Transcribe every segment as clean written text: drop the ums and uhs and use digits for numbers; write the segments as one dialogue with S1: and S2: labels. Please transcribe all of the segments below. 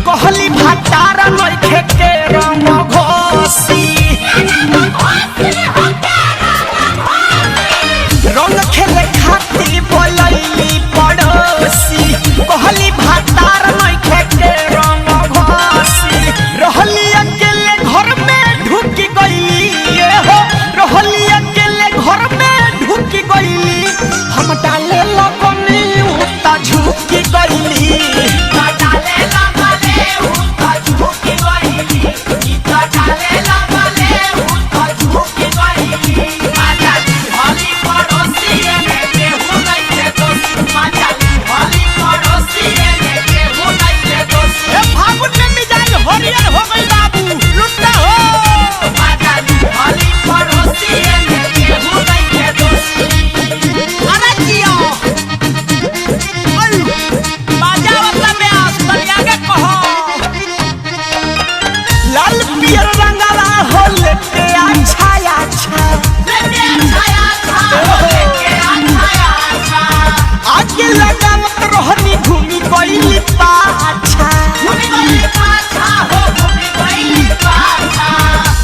S1: कहली भातार नइखे के रंग घोसी रंग खेले खातिर बोलैली पड़ोसी कहली भातार नइखे के रंग घोसी रहली अकेले घर में ढुक गईली ये हो रहली अकेले घर में ढुक गईली हम डाले लगनी उता झुक गईली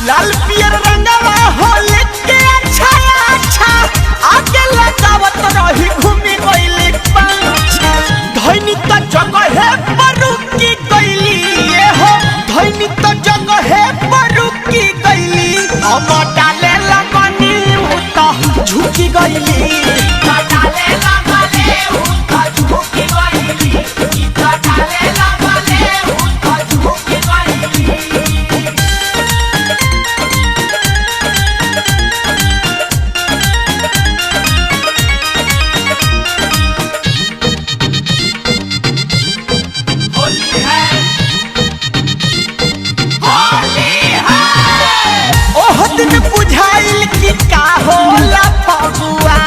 S1: लाल पियर रंगवा हो लेके अच्छा अच्छा आगे लगावत रही घूमी गईली पाछा धैनी त जगह है परुकी गईली ये हो धैनी त जगह है परुकी गईली हम डाले लगनी उता झुकी गईली बुझाइल कि का होला फगुआ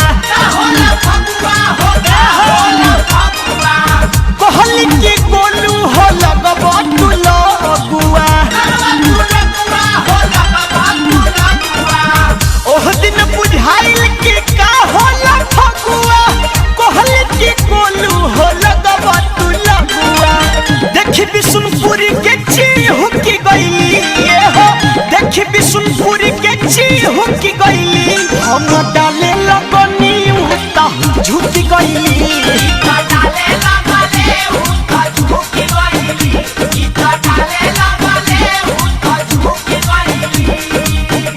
S1: कहली कि गोलू हो लगब तू लगुआ ओह दिन बुझाइल कि का होला फगुआ कहली कि गोलू हो लगब तू लगुआ देखी बिशुनपुरी के चिहुकी गईली ये हो देखी बिशुनपुरी के चिहुकी गईली हम डाले लगनी उता झुकी गईली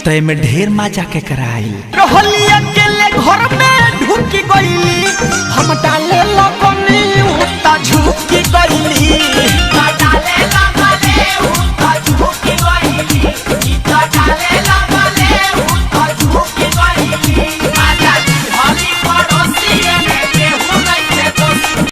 S1: तय में ढेर मजा के कराइल रहली अकेले घर में ढुकी गईली हम डाले लगनी उता झुकी गईली।